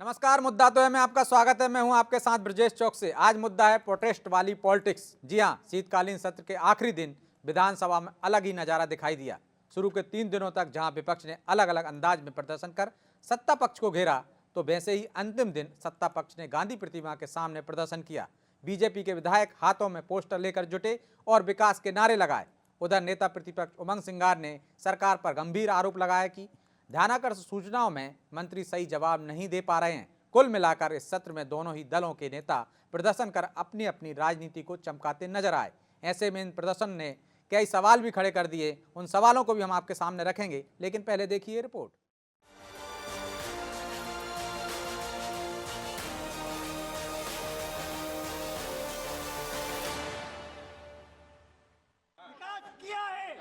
नमस्कार। मुद्दा तो है में आपका स्वागत है। मैं हूं आपके साथ ब्रजेश चौक से। आज मुद्दा है प्रोटेस्ट वाली पॉलिटिक्स। जी हां, शीतकालीन सत्र के आखिरी दिन विधानसभा में अलग ही नजारा दिखाई दिया। शुरू के 3 दिनों तक जहां विपक्ष ने अलग अलग अंदाज में प्रदर्शन कर सत्ता पक्ष को घेरा, तो वैसे ही अंतिम दिन सत्ता पक्ष ने गांधी प्रतिमा के सामने प्रदर्शन किया। बीजेपी के विधायक हाथों में पोस्टर लेकर जुटे और विकास के नारे लगाए। उधर नेता प्रतिपक्ष उमंग सिंगार ने सरकार पर गंभीर आरोप लगाया कि ध्यानाकर्षण सूचनाओं में मंत्री सही जवाब नहीं दे पा रहे हैं। कुल मिलाकर इस सत्र में दोनों ही दलों के नेता प्रदर्शन कर अपनी अपनी राजनीति को चमकाते नजर आए। ऐसे में इन प्रदर्शन ने कई सवाल भी खड़े कर दिए। उन सवालों को भी हम आपके सामने रखेंगे, लेकिन पहले देखिए रिपोर्ट।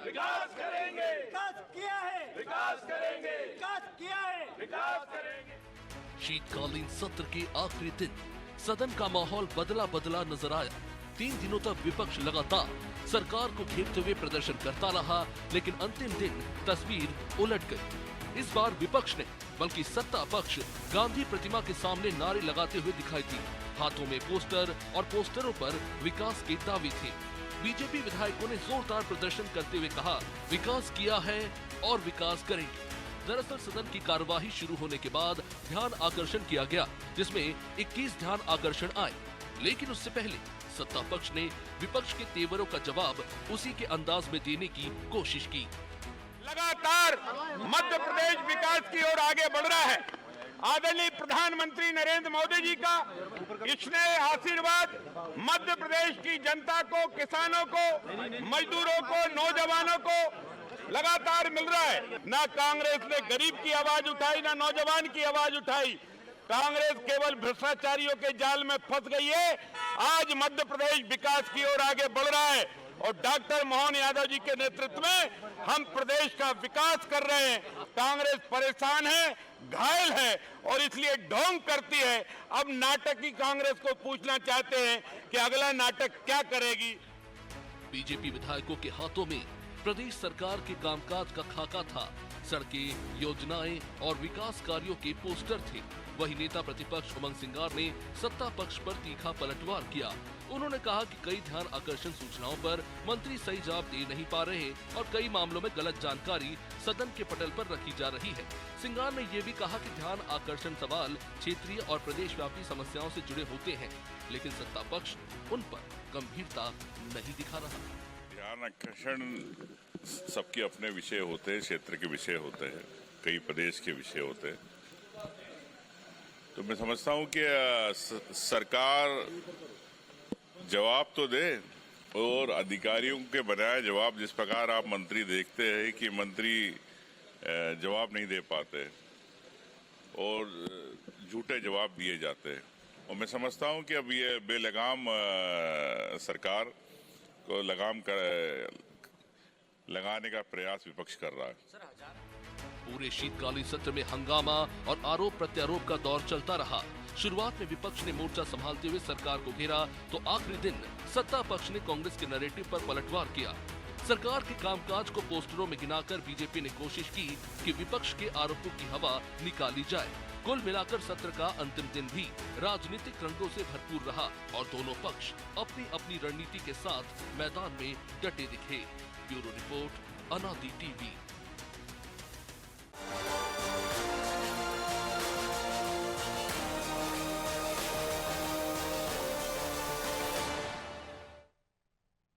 विकास करेंगे, विकास किया है, विकास करेंगे, विकास किया है, विकास करेंगे। शीतकालीन सत्र के आखिरी दिन सदन का माहौल बदला बदला नजर आया। 3 दिनों तक विपक्ष लगातार सरकार को घेरते हुए प्रदर्शन करता रहा, लेकिन अंतिम दिन तस्वीर उलट गई। इस बार विपक्ष ने बल्कि सत्ता पक्ष गांधी प्रतिमा के सामने नारे लगाते हुए दिखाई दी। हाथों में पोस्टर और पोस्टरों पर विकास के दावे थे। बीजेपी विधायकों ने जोरदार प्रदर्शन करते हुए कहा, विकास किया है और विकास करेंगे। दरअसल सदन की कार्यवाही शुरू होने के बाद ध्यान आकर्षण किया गया, जिसमें 21 ध्यान आकर्षण आए, लेकिन उससे पहले सत्ता पक्ष ने विपक्ष के तेवरों का जवाब उसी के अंदाज में देने की कोशिश की। लगातार मध्य प्रदेश विकास की ओर आगे बढ़ रहा है। आदरणीय प्रधानमंत्री नरेंद्र मोदी जी का स्नेह आशीर्वाद मध्य प्रदेश की जनता को, किसानों को, मजदूरों को, नौजवानों को लगातार मिल रहा है। ना कांग्रेस ने गरीब की आवाज उठाई, ना नौजवान की आवाज उठाई। कांग्रेस केवल भ्रष्टाचारियों के जाल में फंस गई है। आज मध्य प्रदेश विकास की ओर आगे बढ़ रहा है और डॉक्टर मोहन यादव जी के नेतृत्व में हम प्रदेश का विकास कर रहे हैं। कांग्रेस परेशान है, घायल है और इसलिए ढोंग करती है। अब नाटकी कांग्रेस को पूछना चाहते हैं कि अगला नाटक क्या करेगी। बीजेपी विधायकों के हाथों में प्रदेश सरकार के कामकाज का खाका था। सड़कें, योजनाएं और विकास कार्यों के पोस्टर थे। वही नेता प्रतिपक्ष उमंग सिंगार ने सत्ता पक्ष पर तीखा पलटवार किया। उन्होंने कहा कि कई ध्यान आकर्षण सूचनाओं पर मंत्री सही जवाब दे नहीं पा रहे और कई मामलों में गलत जानकारी सदन के पटल पर रखी जा रही है। सिंगार ने ये भी कहा कि ध्यान आकर्षण सवाल क्षेत्रीय और प्रदेशव्यापी समस्याओं से जुड़े होते हैं, लेकिन सत्ता पक्ष उन पर गंभीरता नहीं दिखा रहा। ध्यान आकर्षण सबके अपने विषय होते हैं, क्षेत्र के विषय होते हैं, कई प्रदेश के विषय होते हैं। तो मैं समझता हूं कि सरकार जवाब तो दे और अधिकारियों के बनाए जवाब। जिस प्रकार आप मंत्री देखते हैं कि मंत्री जवाब नहीं दे पाते और झूठे जवाब दिए जाते हैं, और मैं समझता हूं कि अब ये बेलगाम सरकार को लगाने का प्रयास विपक्ष कर रहा है। पूरे शीतकालीन सत्र में हंगामा और आरोप प्रत्यारोप का दौर चलता रहा। शुरुआत में विपक्ष ने मोर्चा संभालते हुए सरकार को घेरा, तो आखिरी दिन सत्ता पक्ष ने कांग्रेस के नैरेटिव पर पलटवार किया। सरकार के कामकाज को पोस्टरों में गिनाकर बीजेपी ने कोशिश की कि विपक्ष के आरोपों की हवा निकाली जाए। कुल मिलाकर सत्र का अंतिम दिन भी राजनीतिक रंगों से भरपूर रहा और दोनों पक्ष अपनी अपनी रणनीति के साथ मैदान में डटे दिखे। ब्यूरो रिपोर्ट, अनादि टीवी।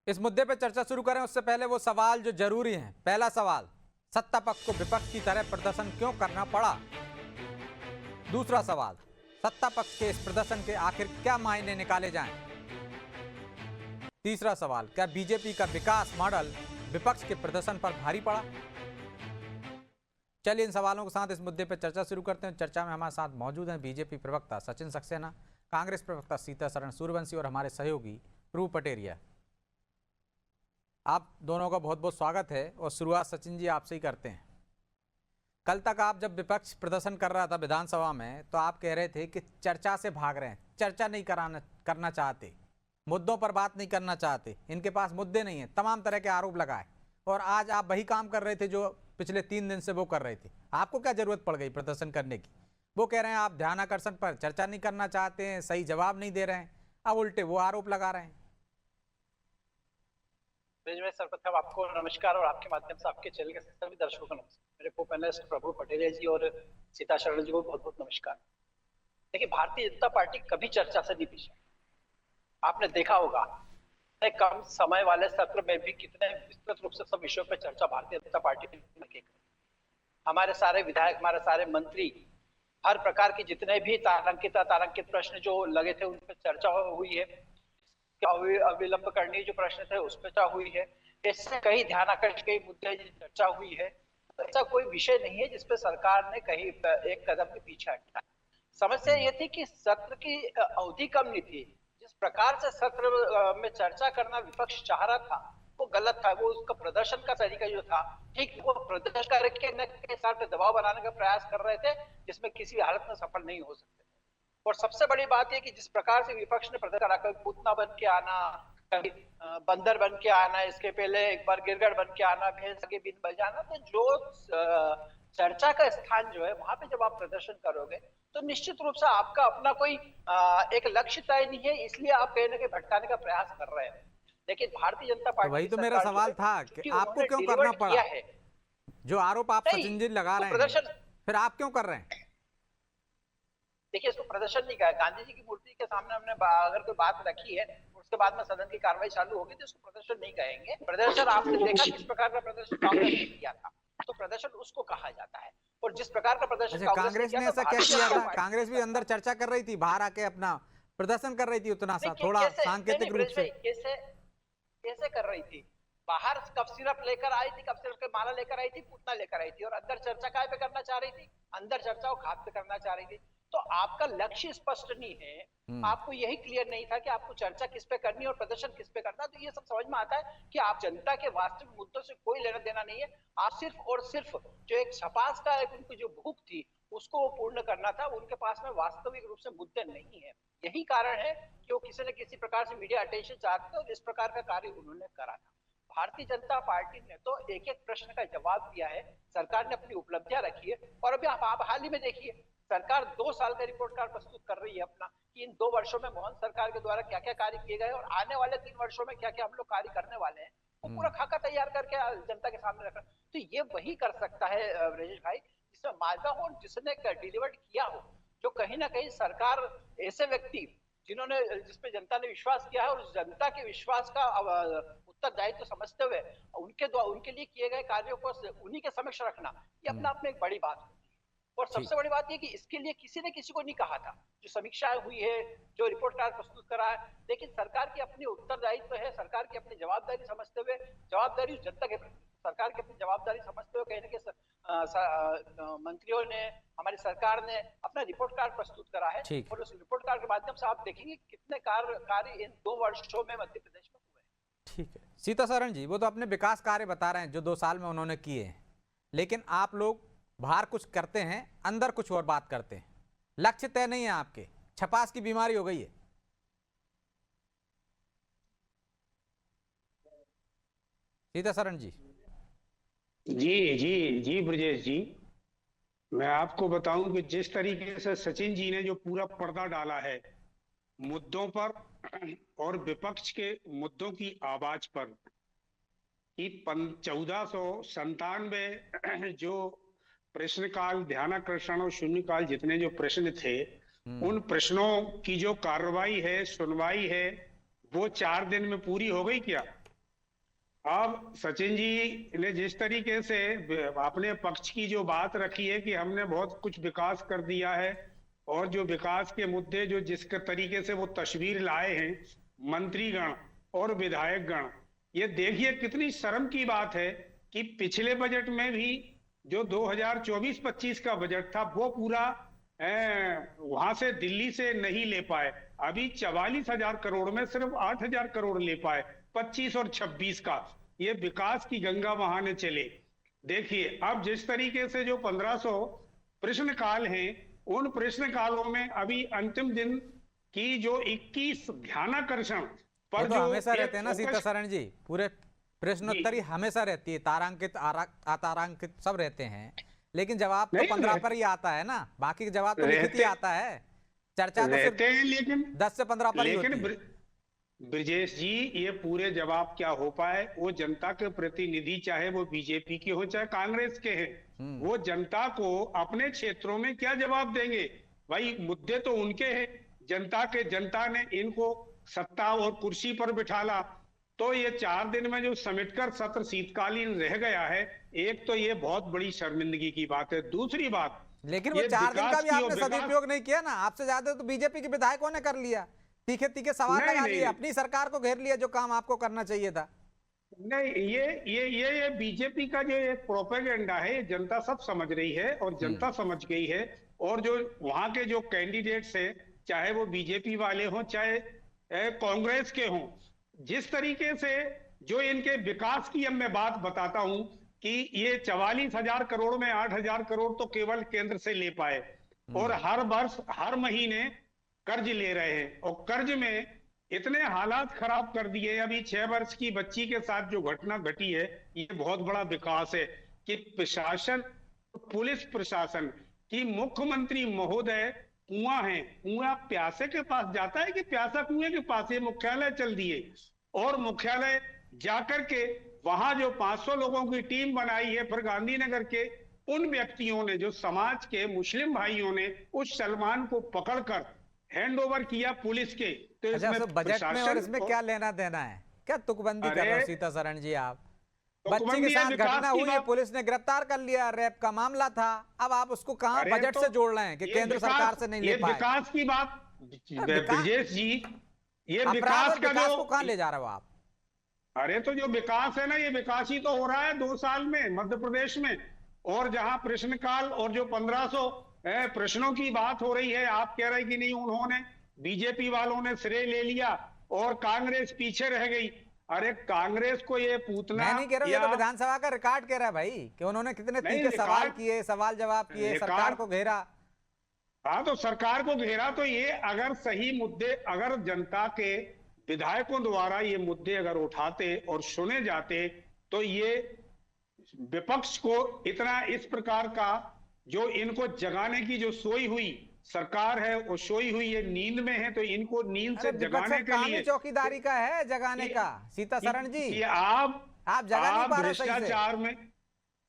इस मुद्दे पर चर्चा शुरू करें उससे पहले वो सवाल जो जरूरी हैं। पहला सवाल, सत्ता पक्ष को विपक्ष की तरह प्रदर्शन क्यों करना पड़ा? दूसरा सवाल, सत्ता पक्ष के इस प्रदर्शन के आखिर क्या मायने निकाले जाएं? तीसरा सवाल, क्या बीजेपी का विकास मॉडल विपक्ष के प्रदर्शन पर भारी पड़ा? चलिए इन सवालों के साथ इस मुद्दे पर चर्चा शुरू करते हैं। चर्चा में हमारे साथ मौजूद हैं बीजेपी प्रवक्ता सचिन सक्सेना, कांग्रेस प्रवक्ता सीतासरण सूर्यवंशी और हमारे सहयोगी ध्रुव पटेरिया। आप दोनों का बहुत बहुत स्वागत है और शुरुआत सचिन जी आपसे ही करते हैं। कल तक आप जब विपक्ष प्रदर्शन कर रहा था विधानसभा में, तो आप कह रहे थे कि चर्चा से भाग रहे हैं, चर्चा नहीं करना चाहते, मुद्दों पर बात नहीं करना चाहते, इनके पास मुद्दे नहीं हैं, तमाम तरह के आरोप लगाए। और आज आप वही काम कर रहे थे जो पिछले 3 दिन से वो कर रहे थे। आपको क्या जरूरत पड़ गई प्रदर्शन करने की? वो कह रहे हैं आप ध्यान आकर्षण पर चर्चा नहीं करना चाहते हैं, सही जवाब नहीं दे रहे हैं, अब उल्टे वो आरोप लगा रहे हैं। सर्वप्रथम आपको नमस्कार और आपके माध्यम से आपके चैनल के सभी दर्शकों को नमस्कार। मेरे को पैनलिस्ट प्रभु पटेल जी और सीता शरण जी को बहुत बहुत नमस्कार। देखिए, भारतीय जनता पार्टी कभी चर्चा से नहीं पीछे। आपने देखा होगा कम समय वाले सत्र में भी कितने विस्तृत रूप से सब विषयों पर चर्चा भारतीय जनता पार्टी ने की। हमारे सारे विधायक, हमारे सारे मंत्री, हर प्रकार की जितने भी तारांकित प्रश्न जो लगे थे उन पर चर्चा हुई है। अविलंब करनी जो प्रश्न थे उस पर चर्चा हुई है। इससे कई ध्यान आकर्षण के मुद्दे चर्चा हुई है। तो ऐसा कोई विषय नहीं है जिसपे सरकार ने कहीं एक कदम के पीछे हटा। समस्या ये थी कि सत्र की अवधि कम नहीं थी। जिस प्रकार से सत्र में चर्चा करना विपक्ष चाह रहा था वो गलत था। वो उसका प्रदर्शन का तरीका जो था ठीक, वो प्रदर्शन करके साथ दबाव बनाने का प्रयास कर रहे थे जिसमें किसी भी हालत में सफल नहीं हो सकते। और सबसे बड़ी बात यह कि जिस प्रकार से विपक्ष ने प्रदर्शन करा, कभी पूतना बन के आना, कभी बंदर बन के आना, इसके पहले एक बार गिरगढ़ बन के आना, भैंस के बिन बजाना, तो जो चर्चा का स्थान जो है वहां पे जब आप प्रदर्शन करोगे तो निश्चित रूप से आपका अपना कोई एक लक्ष्य तय नहीं है, इसलिए आप कहीं ना कहीं भटकाने का प्रयास कर रहे हैं। लेकिन भारतीय जनता पार्टी, वही तो मेरा सवाल था कि आपको क्यों करना पड़ा है जो आरोप आप सचिन जी लगा रहे हैं, फिर आप क्यों कर रहे हैं? देखिए, इसको प्रदर्शन नहीं कहा। गांधी जी की मूर्ति के सामने हमने अगर कोई बात रखी है उसके बाद में सदन की कार्रवाई चालू होगी तो इसको प्रदर्शन नहीं कहेंगे। प्रदर्शन आपने देखा किस प्रकार का प्रदर्शन कांग्रेस ने किया था, तो प्रदर्शन उसको कहा जाता है। और जिस प्रकार का प्रदर्शन कांग्रेस ने ऐसा क्या किया था? कांग्रेस भी अंदर चर्चा कर रही थी, बाहर आके अपना प्रदर्शन कर रही थी, उतना सा थोड़ा सांकेतिक रूप से कैसे कर रही थी? बाहर कप सिरप लेकर आई थी, कप सिरप के माला लेकर आई थी, पूतना लेकर आई थी, और अंदर चर्चा काय पे करना चाह रही थी? अंदर चर्चा वो खाद पे करना चाह रही थी। तो आपका लक्ष्य स्पष्ट नहीं है, आपको यही क्लियर नहीं था कि आपको चर्चा किस पे करनी है और प्रदर्शन किस पे करना। तो ये सब समझ में आता है कि आप जनता के वास्तविक मुद्दों से कोई लेना देना नहीं है। आप सिर्फ और सिर्फ जो एक छपास का एक उनकी जो भूख थी उसको वो पूर्ण करना था। उनके पास में वास्तविक रूप से मुद्दे नहीं है। यही कारण है कि वो किसी न किसी प्रकार से मीडिया अटेंशन चाहते थे और इस प्रकार का कार्य उन्होंने करा था। भारतीय जनता पार्टी ने तो एक एक प्रश्न का जवाब दिया है। सरकार ने अपनी उपलब्धियां रखी है। और अभी आप हाल ही में देखिए, सरकार 2 साल का रिपोर्ट कार्ड प्रस्तुत कर रही है अपना, कि इन 2 वर्षों में मोहन सरकार के द्वारा क्या क्या कार्य किए गए और आने वाले 3 वर्षों में क्या क्या हम लोग कार्य करने वाले हैं। वो पूरा खाका तैयार करके जनता के सामने रखा। तो ये वही कर सकता है ब्रजेश भाई जिसमें मालदा हो, जिसने डिलीवर्ड किया हो, जो कहीं ना कहीं सरकार ऐसे व्यक्ति जिन्होंने, जिसपे जनता ने विश्वास किया है और उस जनता के विश्वास का उत्तरदायित्व समझते हुए उनके लिए किए गए कार्यों को उन्हीं के समक्ष रखना, ये अपना आप में एक बड़ी बात है। और सबसे बड़ी बात ये कि इसके लिए किसी ने किसी को नहीं कहा था। जो समीक्षाएं हुई है, जो रिपोर्ट कार्ड प्रस्तुत करा है, लेकिन सरकार की अपनी उत्तरदायित्व है, सरकार की अपनी जवाबदारी समझते हुए, जवाबदारी जनता के प्रति, सरकार की अपनी जवाबदारी समझते हुए कहीं ना कहीं मंत्रियों ने, हमारी सरकार ने अपना रिपोर्ट कार्ड प्रस्तुत करा है। और उस रिपोर्ट कार्ड के माध्यम से आप देखेंगे कितने कार्य इन 2 वर्षों में मध्य प्रदेश में हुए। ठीक है सीता शरण जी, वो तो अपने विकास कार्य बता रहे हैं जो 2 साल में उन्होंने किए हैं, लेकिन आप लोग बाहर कुछ करते हैं, अंदर कुछ और बात करते हैं। लक्ष्य तय नहीं है आपके, छपास की बीमारी हो गई है। सीता शरण जी। जी ब्रजेश जी, मैं आपको बताऊं कि जिस तरीके से सचिन जी ने जो पूरा पर्दा डाला है मुद्दों पर और विपक्ष के मुद्दों की आवाज पर, कि 1497 जो प्रश्नकाल, ध्यानाकर्षण और शून्यकाल जितने जो प्रश्न थे, उन प्रश्नों की जो कार्रवाई है, सुनवाई है, वो 4 दिन में पूरी हो गई क्या? अब सचिन जी ने जिस तरीके से अपने पक्ष की जो बात रखी है कि हमने बहुत कुछ विकास कर दिया है, और जो विकास के मुद्दे जो जिस तरीके से वो तस्वीर लाए हैं मंत्रीगण और विधायकगण, ये देखिए कितनी शर्म की बात है कि पिछले बजट में भी जो 2024-25 का बजट था वो पूरा वहां से दिल्ली से नहीं ले पाए। अभी 44,000 करोड़ में सिर्फ 8,000 करोड़ ले पाए 25 और 26 का। ये विकास की गंगा बहाने चले। देखिए अब जिस तरीके से जो 1500 प्रश्न काल हैं, उन प्रश्न कालों में अभी अंतिम दिन की जो 21 ध्यानाकर्षण पर तो हमेशा रहते हैं ना सीता शरण जी, पूरे प्रश्नोत्तरी हमेशा रहती है, तारांकित अतारांकित सब रहते हैं, लेकिन जवाब तो नहीं, 15 पर ही आता है ना, बाकी के जवाब तो लिखित ही रहते- आता है। चर्चा तो सिर्फ रहते हैं, लेकिन 10 से 15 पर ही होती लेकिन है। ब्रजेश जी, ये पूरे जवाब क्या हो पाए, वो जनता के प्रतिनिधि चाहे वो बीजेपी के हो चाहे कांग्रेस के हैं, वो जनता को अपने क्षेत्रों में क्या जवाब देंगे? भाई मुद्दे तो उनके हैं, जनता ने इनको सत्ता और कुर्सी पर बिठाला, तो ये 4 दिन में जो समेटकर सत्र शीतकालीन रह गया है, एक तो ये बहुत बड़ी शर्मिंदगी की बात है। दूसरी बात, लेकिन वो ये 4 दिन का विकास भी की आपने और विकास- सदुपयोग नहीं किया ना, आपसे ज्यादा तो बीजेपी के विधायकों ने कर लिया, तीखे तीखे सवाल नहीं, लगा नहीं। लिए, अपनी सरकार को घेर लिया जो काम आपको करना चाहिए था। नहीं, ये बीजेपी का जो एक प्रोपेगेंडा है, ये जनता सब समझ रही है और जनता समझ गई है। और जो वहां के जो कैंडिडेट्स हैं, चाहे वो बीजेपी वाले हों चाहे कांग्रेस के हों, जिस तरीके से जो इनके विकास की अब मैं बात बताता हूं कि ये 44,000 करोड़ में 8,000 करोड़ तो केवल केंद्र से ले पाए, और हर वर्ष हर महीने कर्ज ले रहे हैं, और कर्ज में इतने हालात खराब कर दिए। अभी 6 वर्ष की बच्ची के साथ जो घटना घटी है, ये बहुत बड़ा विकास है कि प्रशासन, पुलिस प्रशासन की, मुख्यमंत्री महोदय कुआं है, कुआं प्यासे के पास जाता है कि प्यासा कुएं के पास, ये मुख्यालय चल दिए, और मुख्यालय जाकर के वहां जो 500 लोगों की टीम बनाई है, फिर गांधीनगर के उन व्यक्तियों ने, जो समाज के मुस्लिम भाइयों ने उस सलमान को पकड़कर हैंड ओवर किया पुलिस के। तो अच्छा, इसमें तो बजट में और प्रशासन इसमें क्या लेना देना है? क्या तुकबंदी कर रहे हो अरे, सीतासरण जी आप? तुकबंदी बच्ची के है, साथ विकास घटना की हुई है, बात- पुलिस ने गिरफ्तार कर लिया, रेप का मामला था, अब आप उसको कहां अरे बजट तो से जोड़ रहे हैं कि ये केंद्र विकास- सरकार से नहीं ले ये पाए? विकास की बात, विकास- ब्रजेश जी, ये अपराध विकास और का विकास जो, को कहां ले जा रहे हो आप? अरे तो जो विकास है ना, ये विकास ही तो हो रहा है 2 साल में मध्य प्रदेश में। और जहां प्रश्नकाल और जो 1500 प्रश्नों की बात हो रही है, आप कह रहे कि नहीं, उन्होंने बीजेपी वालों ने श्रेय ले लिया और कांग्रेस पीछे रह गई। अरे कांग्रेस को ये पूतना, मैं नहीं कह रहा हूं, ये तो विधानसभा का रिकॉर्ड कह रहा है भाई कि उन्होंने कितने नहीं, तीखे सवाल रिकॉर्ड- किए, सवाल जवाब किए, रिकॉर्ड- सरकार को घेरा। हाँ, तो सरकार को घेरा, तो ये अगर सही मुद्दे, अगर जनता के विधायकों द्वारा ये मुद्दे अगर उठाते और सुने जाते, तो ये विपक्ष को इतना इस प्रकार का, जो इनको जगाने की जो सोई हुई सरकार है, वो सोई हुई ये नींद में है, तो इनको नींद से अरे विपक्ष जगाने का के काम ही लिए चौकीदारी का है, जगाने का। सीतासरण जी, कि आप जगा नहीं पा रहे सही से। भ्रष्टाचार में,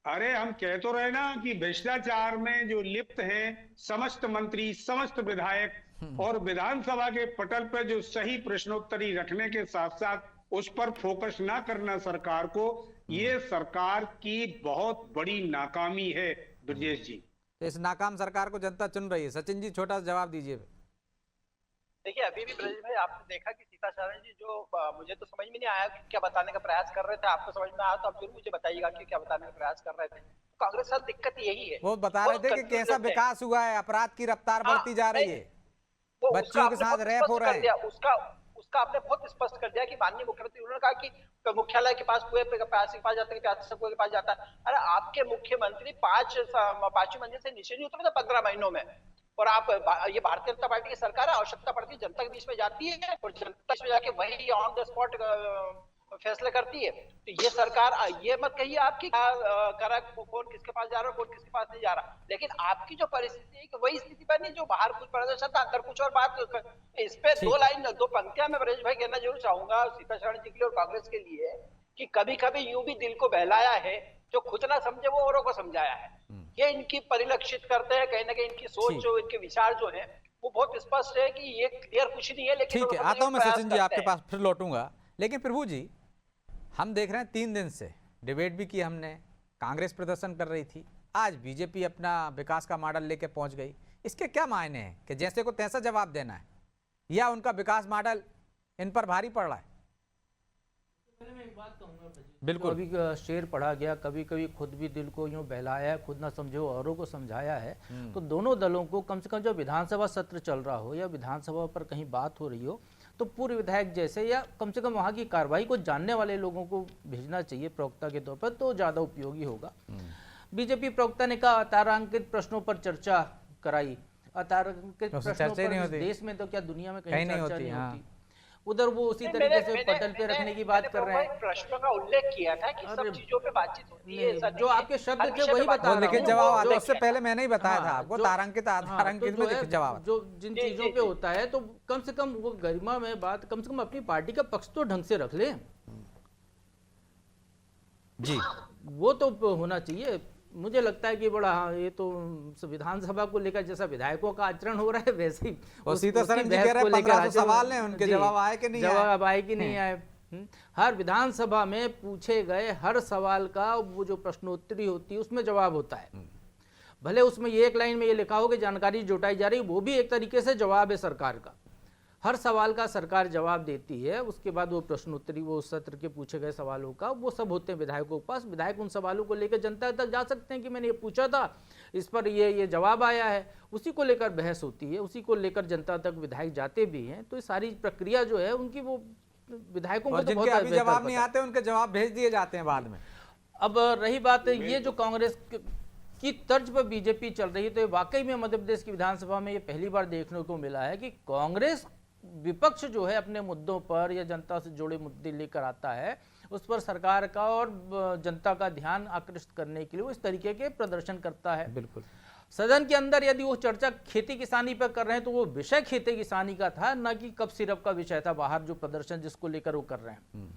अरे हम कह तो रहे ना कि भ्रष्टाचार में जो लिप्त हैं समस्त मंत्री, समस्त विधायक, और विधानसभा के पटल पर जो सही प्रश्नोत्तरी रखने के साथ साथ उस पर फोकस ना करना सरकार को, ये सरकार की बहुत बड़ी नाकामी है ब्रजेश जी। तो इस नाकाम सरकार को जनता चुन रही है। सचिन जी, छोटा सा जवाब दीजिए। देखिए, अभी भी ब्रजेश भाई, आपने देखा कि सीतासरण जी जो मुझे तो समझ में नहीं आया कि क्या बताने का प्रयास कर रहे थे। आपको समझ में आया तो आप जरूर मुझे बताइएगा कि क्या बताने का प्रयास कर रहे थे। कांग्रेस के साथ दिक्कत यही है, वो बता रहे थे कि कैसा विकास हुआ है, अपराध की रफ्तार बढ़ती जा रही है, वो बच्चियों के साथ रैप हो रहे हैं। उसका आपने बहुत स्पष्ट कर दिया कि माननीय मुख्यमंत्री, उन्होंने कहा कि मुख्यालय के पास कुएं पे प्यासे के पास जाता है, प्यासे कुएं के पास जाता है। अरे आपके मुख्यमंत्री 5वीं मंजिल से नीचे नहीं उतरे थे 15 महीनों में, और आप, ये भारतीय जनता पार्टी की सरकार है, आवश्यकता पड़ती है जनता के बीच में जाती है और जनता में जाके वही ऑन द स्पॉट फैसले करती है। तो ये सरकार, ये मत कहिए आपकी करा कौन किसके पास जा रहा है, कौन किसके पास नहीं जा रहा, लेकिन आपकी जो परिस्थिति है कि वही स्थिति बनी जो बाहर कुछ प्रदर्शन था, अंदर कुछ और बात। इस पे 2 लाइन 2 पंक्तियां मैं ब्रजेश भाई कहना जरूर चाहूंगा सीतासरण जी के लिए और कांग्रेस के लिए, कि कभी कभी यूं भी दिल को बहलाया है, जो खुद ना समझे वो औरों को समझाया है। ये इनकी परिलक्षित करते हैं, कहीं ना कहीं इनकी सोच जो, इनके विचार जो है वो बहुत स्पष्ट है कि ये क्लियर कुछ नहीं है, लेकिन ठीक है, आता हूं मैं सचिन जी आपके पास, फिर लौटूंगा। लेकिन प्रभु जी, हम देख रहे हैं 3 दिन से डिबेट भी की हमने, कांग्रेस प्रदर्शन कर रही थी, आज बीजेपी अपना विकास का मॉडल लेके पहुंच गई। इसके क्या मायने हैं कि जैसे को तैसा जवाब देना है, या उनका विकास मॉडल इन पर भारी पड़ रहा है? बिल्कुल। कभी शेर पढ़ा गया, कभी कभी खुद भी दिल को यूं बहलाया है, खुद ना समझो औरों को समझाया है। तो दोनों दलों को कम से कम जब विधानसभा सत्र चल रहा हो या विधानसभा पर कहीं बात हो रही हो, तो पूर्व विधायक जैसे, या कम से कम वहाँ की कार्रवाई को जानने वाले लोगों को भेजना चाहिए प्रवक्ता के तौर पर, तो ज़्यादा उपयोगी होगा। बीजेपी प्रवक्ता ने कहा अतारांकित प्रश्नों पर चर्चा कराई। अतारांकित प्रश्नों पर देश में तो क्या दुनिया में कहीं चर्चा नहीं होती। उधर वो उसी तरीके से पटल पे रखने की बात कर रहे हैं। प्रश्नों का उल्लेख किया था कि सब अरे चीजों पे बातचीत होती है, ऐसा जो नहीं है। आपके शब्द हर थे विषय वही पे बात बता वो रहा लिखित हूँ। जवाब आता जो- है, उससे पहले मैंने ही बताया था हाँ, आपको, जो- तारांकित हाँ, तारांकित तो में जो है, लिखित जवाब आता जो जिन जी, चीजों जी, पे जी। होता है तो कम से कम वो गरिमा में बात, कम से कम अपनी पार्टी का पक्ष तो ढंग से रख ले, जी। वो तो होना चाहिए। मुझे लगता है कि बड़ा, हाँ, ये तो विधानसभा को लेकर जैसा विधायकों का आचरण हो रहा है वैसे ही और उस- सीतारमण उसकी जी बहस कह रहे को हैं लेकर 1500 आचरण- सवाल हैं, उनके जी, जवाब आए कि नहीं आए? जवाब आए कि नहीं आए। हर विधानसभा में पूछे गए हर सवाल का वो जो प्रश्नोत्तरी होती है उसमें जवाब होता है। भले उसमें ये एक लाइन में ये लिखा हो कि जानकारी जुटाई जा रही, वो भी एक तरीके से जवाब है सरकार का। हर सवाल का सरकार जवाब देती है, उसके बाद वो प्रश्नोत्तरी, वो उस सत्र के पूछे गए सवालों का, वो सब होते हैं विधायकों के पास। विधायक उन सवालों को लेकर जनता तक जा सकते हैं कि मैंने ये पूछा था, इस पर ये जवाब आया है, उसी को लेकर बहस होती है, उसी को लेकर जनता तक विधायक जाते भी हैं। तो ये सारी प्रक्रिया जो है उनकी, वो विधायकों को और तो बहुत जिनके अभी बेहतर जवाब नहीं पता है। आते उनके जवाब भेज दिए जाते हैं बाद में। अब रही बात ये जो कांग्रेस की तर्ज पर बीजेपी चल रही है, तो ये वाकई में मध्य प्रदेश की विधानसभा में ये पहली बार देखने को मिला है कि कांग्रेस विपक्ष जो है अपने मुद्दों पर या जनता से जुड़े मुद्दे लेकर आता है, उस पर सरकार का और जनता का ध्यान आकृष्ट करने के लिए वो इस तरीके के प्रदर्शन करता है। बिल्कुल। सदन के अंदर यदि वो चर्चा खेती किसानी पर कर रहे हैं तो वो विषय खेती किसानी का था, ना कि कप सिरप का विषय था। बाहर जो प्रदर्शन जिसको लेकर वो कर रहे हैं,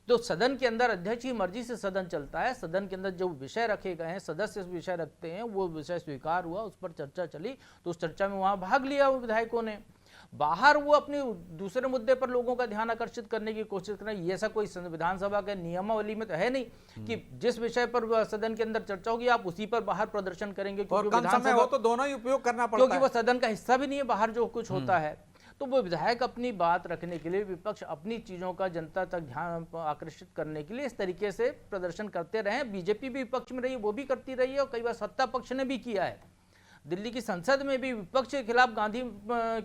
तो सदन के अंदर अध्यक्ष की मर्जी से सदन चलता है। सदन के अंदर जो विषय रखे गए हैं, सदस्य विषय रखते हैं, वो विषय स्वीकार हुआ, उस पर चर्चा चली, तो उस चर्चा में वहां भाग लिया वो विधायकों ने। बाहर वो अपने दूसरे मुद्दे पर लोगों का ध्यान आकर्षित करने की कोशिश कर रहे हैं। ये ऐसा कोई विधानसभा के नियमावली में तो है नहीं कि जिस विषय पर सदन के अंदर चर्चा होगी आप उसी पर बाहर प्रदर्शन करेंगे, और कम समय हो तो दोनों ही उपयोग करना पड़ता क्योंकि है। वो सदन का हिस्सा भी नहीं है, बाहर जो कुछ होता है। तो वो विधायक अपनी बात रखने के लिए, विपक्ष अपनी चीजों का जनता तक ध्यान आकर्षित करने के लिए इस तरीके से प्रदर्शन करते रहे। बीजेपी भी विपक्ष में रही, वो भी करती रही है, और कई बार सत्ता पक्ष ने भी किया है। दिल्ली की संसद में भी विपक्ष के खिलाफ गांधी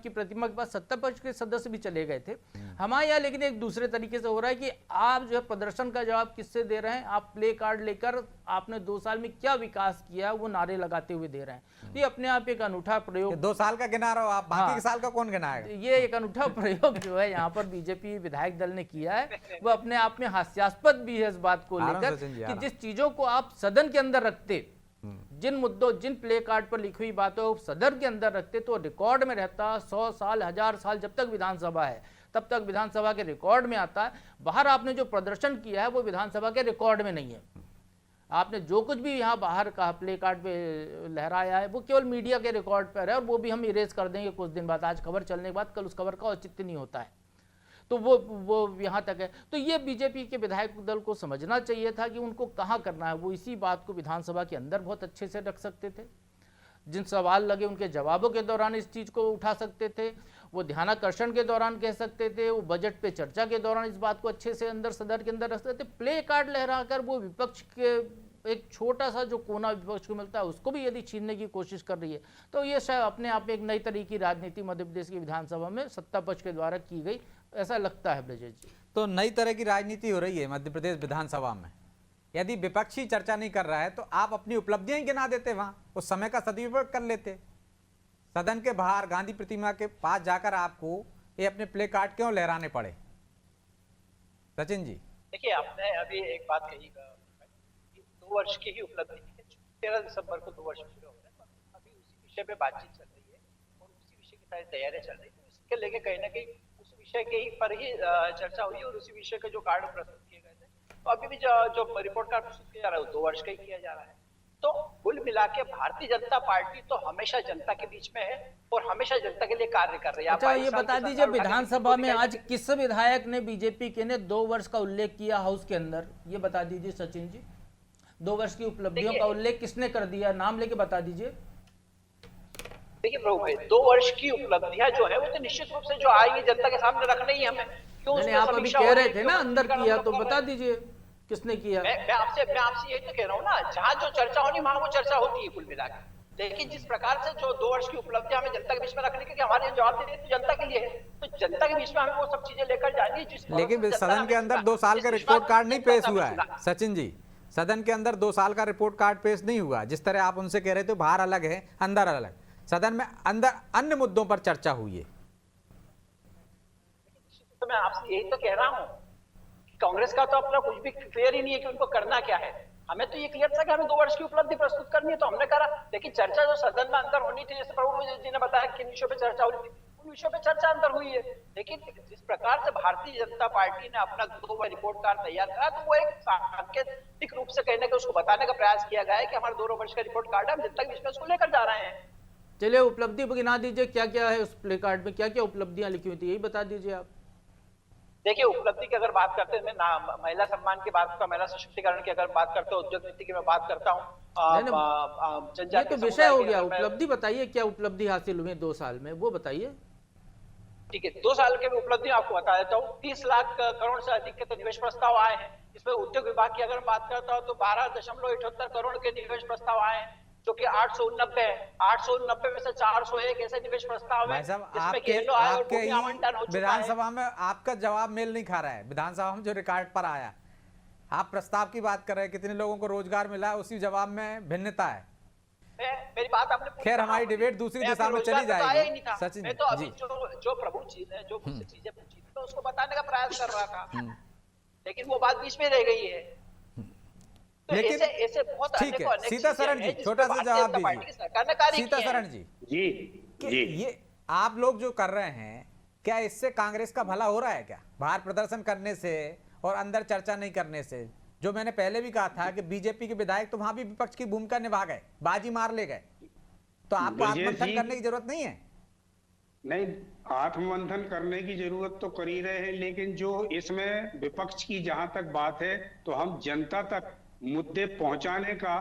की प्रतिमा के पास सत्ता पक्ष के सदस्य भी चले गए थे। हमारे यहाँ लेकिन एक दूसरे तरीके से हो रहा है कि आप जो है प्रदर्शन का जवाब किससे दे रहे हैं? आप प्ले कार्ड लेकर आपने 2 साल में क्या विकास किया वो नारे लगाते हुए दे रहे हैं। ये अपने आप एक अनूठा प्रयोग, 2 साल का गिना रहे हो आप, बाकी हाँ। के साल का कौन गिनाएगा? ये एक अनूठा प्रयोग जो है यहाँ पर बीजेपी विधायक दल ने किया है, वो अपने आप में हास्यास्पद भी है इस बात को आराम लेकर सचिन जी, कि आराम। जिस चीजों को आप सदन के अंदर रखते, जिन मुद्दों, जिन प्ले कार्ड पर लिखी हुई बातों को सदन के अंदर रखते तो रिकॉर्ड में रहता। 100 साल 1000 साल जब तक विधानसभा है तब तक विधानसभा के रिकॉर्ड में आता है। बाहर आपने जो प्रदर्शन किया है वो विधानसभा के रिकॉर्ड में नहीं है। आपने जो कुछ भी यहाँ बाहर का प्ले कार्ड पे लहराया है वो केवल मीडिया के रिकॉर्ड पर है, और वो भी हम इरेज कर देंगे कुछ दिन बाद। आज खबर चलने के बाद कल उस खबर का औचित्य नहीं होता है, तो वो यहाँ तक है। तो ये बीजेपी के विधायक दल को समझना चाहिए था कि उनको कहाँ करना है। वो इसी बात को विधानसभा के अंदर बहुत अच्छे से रख सकते थे, जिन सवाल लगे उनके जवाबों के दौरान इस चीज़ को उठा सकते थे, वो ध्यानाकर्षण के दौरान कह सकते थे, वो बजट पे चर्चा के दौरान इस बात को अच्छे से अंदर सदन के अंदर रख सकते थे। प्ले कार्ड लहराकर वो विपक्ष के एक छोटा सा जो कोना विपक्ष को मिलता है उसको भी यदि छीनने की कोशिश कर रही है, तो ये शायद अपने आप में एक नई तरह की राजनीति मध्य प्रदेश की विधानसभा में सत्ता पक्ष के द्वारा की गई, ऐसा लगता है ब्रजेश जी। तो नई तरह की राजनीति हो रही है मध्य प्रदेश विधानसभा में। यदि विपक्षी चर्चा नहीं कर रहा है तो आप अपनी उपलब्धियां ही गिना देते, वहां उस समय का सदुपयोग कर लेते। सदन के बाहर गांधी प्रतिमा के पास जाकर आपको ये अपने प्ले कार्ड क्यों लहराने पड़े? सचिन जी, देखिए, आपने अभी एक बात कही, 2 वर्ष की ही उपलब्धि है। 13 दिसंबर को 2 वर्ष पूरे हो रहे हैं, अभी उसी विषय पे बातचीत चल रही है और उसी विषय की सारी तैयारियां चल रही है। इसके लेके कहीं ना कहीं उस विषय के ही पर ही चर्चा हुई और उसी विषय के जो कार्ड प्रस्तुत किए गए थे, तो अभी भी जो रिपोर्ट कार्ड प्रस्तुत किया जा रहा है वो 2 वर्ष का ही किया जा रहा है। तो कुल मिला के भारतीय जनता पार्टी तो हमेशा जनता के बीच में है और हमेशा जनता के लिए कार्य कर रही है। अच्छा, ये बता दीजिए विधानसभा में आज किस विधायक ने, बीजेपी के ने 2 वर्ष का उल्लेख किया हाउस के अंदर? ये बता दीजिए सचिन जी, 2 वर्ष की उपलब्धियों का उल्लेख किसने कर दिया? नाम लेके बता दीजिए। देखिए प्रभु भाई, 2 वर्ष की उपलब्धियां जो है वो तो निश्चित रूप से जो आएंगी जनता के सामने रखना ही हमें। क्यों नहीं, आप अभी कह रहे थे ना अंदर किया, तो बता दीजिए किसने किया। मैं आपसे यही तो कह रहा हूँ ना, जहाँ जो चर्चा होनी वहां वो चर्चा होती है कुल मिलाकर। लेकिन जिस प्रकार से जो 2 वर्ष की उपलब्धियां हमें जनता के बीच में रखने के, हमारे जवाब देने तो जनता के लिए है, तो जनता के बीच में हमें वो सब चीजें लेकर जानी है। लेकिन सदन के अंदर 2 साल का रिपोर्ट कार्ड नहीं पेश हुआ है सचिन जी। सदन के अंदर 2 साल का रिपोर्ट कार्ड पेश नहीं हुआ। जिस तरह आप उनसे कह रहे थे बाहर अलग है अंदर अलग, सदन में अंदर अन्य मुद्दों पर चर्चा हुई है। तो मैं आपसे यही तो कह रहा हूँ, कांग्रेस का तो अपना कुछ भी क्लियर ही नहीं है कि उनको करना क्या है। हमें तो ये क्लियर था कि हमें 2 वर्ष की उपलब्धि प्रस्तुत करनी है, तो हमने करा। लेकिन चर्चा जो सदन में अंदर होनी थी, जैसे प्रभु जी ने बताया किन विषयों पे चर्चा होनी थी, उन विषयों पे चर्चा अंदर हुई है। लेकिन जिस प्रकार से भारतीय जनता पार्टी ने अपना 2 रिपोर्ट कार्ड तैयार करा, तो वो एक सांकेतिक रूप से कहने का, उसको बताने का प्रयास किया गया है कि हमारा 2 वर्ष का रिपोर्ट कार्ड है, हम जनता के बीच में उसको लेकर जा रहे हैं। चलिए उपलब्धि गिना दीजिए, क्या क्या है उस प्ले कार्ड में, क्या क्या उपलब्धियां लिखी हुई थी, यही बता दीजिए आप। देखिए, उपलब्धि की अगर बात करते हैं, मैं महिला सम्मान की बात करता, महिला सशक्तिकरण की अगर बात करता हूँ, उद्योग नीति की मैं बात करता हूँ, ये तो विषय हो गया। उपलब्धि बताइए, क्या उपलब्धि हासिल हुई 2 साल में, वो बताइए। ठीक है, 2 साल के उपलब्धि आपको बता देता हूँ। 30 लाख करोड़ से अधिक के तो निवेश प्रस्ताव आए हैं। इसमें उद्योग विभाग की अगर बात करता हूँ तो 12.78 करोड़ के निवेश प्रस्ताव आए हैं, जो कि 889 है। 889 में से 401 ऐसे निवेश प्रस्ताव है आपके विधानसभा में आपका जवाब मेल नहीं खा रहा है। विधानसभा में जो रिकॉर्ड पर आया, आप प्रस्ताव की बात कर रहे हैं, कितने लोगों को रोजगार मिला है, उसी जवाब में भिन्नता है। मेरी बात आपने, खैर हमारी डिबेट दूसरी दिशा में चली जाएगी। सचिन, मैं तो अभी जो प्रभु जी ने जो मुझसे चीजें पूछी थी, तो उसको बताने का प्रयास कर रहा था, लेकिन वो बात बीच में रह गई है। तो लेकिन ऐसे बहुत ठीक है, सीतासरण जी छोटा सा जवाब दीजिए। सीतासरण जी, ये आप लोग जो कर रहे हैं, क्या इससे कांग्रेस का भला हो रहा है क्या? बाहर प्रदर्शन करने से और अंदर चर्चा नहीं करने से? जो मैंने पहले भी कहा था कि बीजेपी के विधायक तो वहां भी विपक्ष की भूमिका निभा गए, बाजी मार ले गए, तो आपको आत्ममंथन करने की जरूरत नहीं है? नहीं, आत्ममंथन करने की जरूरत तो कर ही रहे हैं, लेकिन जो इसमें विपक्ष की जहां तक बात है, तो हम जनता तक मुद्दे पहुंचाने का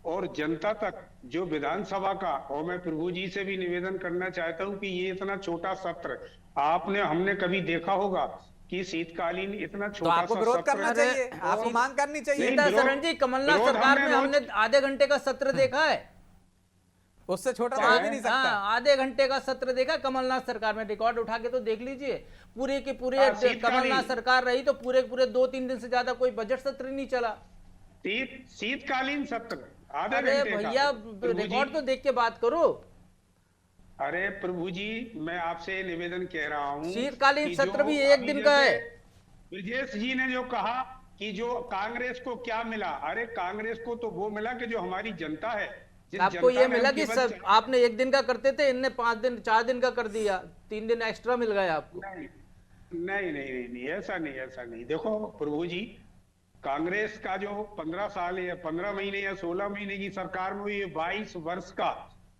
और जनता तक जो विधानसभा का, और मैं प्रभु जी से भी निवेदन करना चाहता हूं कि ये इतना छोटा सत्र हमने कभी देखा होगा कि शीतकालीन इतना छोटा, तो आपको विरोध करना चाहिए, आपको मांग करनी चाहिए। सीतासरण जी, कमलनाथ सरकार में हमने आधे घंटे का सत्र देखा है, उससे छोटा तो हो भी नहीं सकता। आधे घंटे का सत्र देखा कमलनाथ सरकार में, रिकॉर्ड उठा के तो देख लीजिए। पूरे के पूरे कमलनाथ सरकार रही तो पूरे 2-3 दिन से ज्यादा कोई बजट सत्र नहीं चला। शीतकालीन सत्र आधे अरे घंटे का। भैया, रिकॉर्ड तो देख के बात करो। अरे प्रभु जी, मैं आपसे निवेदन कह रहा हूँ, शीतकालीन सत्र भी 1 दिन का है। ब्रजेश जी ने जो कहा कि जो कांग्रेस को क्या मिला, अरे कांग्रेस को तो वो मिला कि जो हमारी जनता है, आपको ये मिला कि सब आपने 1 दिन का करते थे, इनने 5 दिन 4 दिन का कर दिया, 3 दिन एक्स्ट्रा मिल गया आपको। नहीं, ऐसा नहीं। देखो प्रभु जी, कांग्रेस का जो 15 साल या 15 महीने या 16 महीने की सरकार में, ये 22 वर्ष का,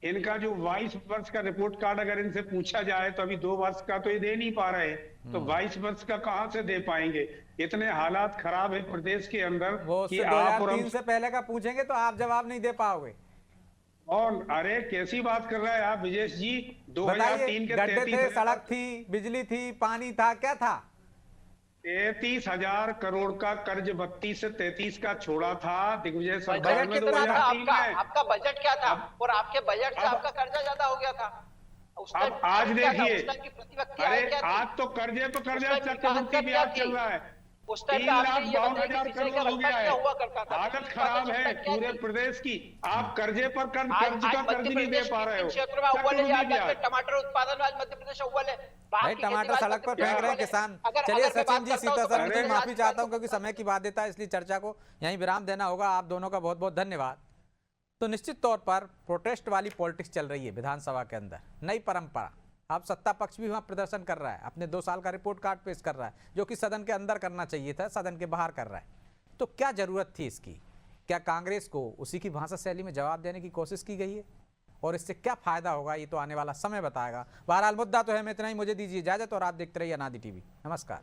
इनका जो 22 वर्ष का रिपोर्ट कार्ड अगर इनसे पूछा जाए तो अभी 2 वर्ष का तो ये दे नहीं पा रहे, तो 22 वर्ष का कहां से दे पाएंगे? इतने हालात खराब है प्रदेश के अंदर कि आप 2003 से पहले का पूछेंगे तो आप जवाब नहीं दे पाओगे। और अरे कैसी बात कर रहे हैं आप ब्रजेश जी? 2003 के गड्ढे थे, सड़क थी, बिजली थी, पानी था, क्या था? 33,000 करोड़ का कर्ज 32 से 33 का छोड़ा था दिग्विजय सरकार बजट में। कितना था आपका बजट क्या था? और आपके बजट से आपका कर्जा ज्यादा हो गया था। अब आज देखिए, अरे आज तो कर्जे पे कर्जा, चक्रवृद्धि ब्याज चल रहा है, 3,52,000 करोड़ हो गया है। हालत खराब है पूरे प्रदेश की। आप कर्जे पर कर्ज का कर्ज नहीं दे पा रहे हो। क्षेत्र में अव्वल है, टमाटर उत्पादन आज मध्य प्रदेश अव्वल है। भाई टमाटर सड़क पर फेंक रहे हैं किसान। चलिए सचिन जी, सीतासरण जी, माफी चाहता हूं क्योंकि समय की बाध्यता है, इसलिए चर्चा को यहीं विराम देना होगा। आप दोनों का बहुत बहुत धन्यवाद। तो निश्चित तौर पर प्रोटेस्ट वाली पॉलिटिक्स चल रही है विधानसभा के अंदर, नई परंपरा। अब सत्ता पक्ष भी वहां प्रदर्शन कर रहा है, अपने 2 साल का रिपोर्ट कार्ड पेश कर रहा है, जो कि सदन के अंदर करना चाहिए था, सदन के बाहर कर रहा है। तो क्या जरूरत थी इसकी? क्या कांग्रेस को उसी की भाषा शैली में जवाब देने की कोशिश की गई है? और इससे क्या फायदा होगा, ये तो आने वाला समय बताएगा। बहरहाल मुद्दा तो है, मैं इतना ही, मुझे दीजिए इजाजत और आप देखते रहिए अनादि टीवी। नमस्कार।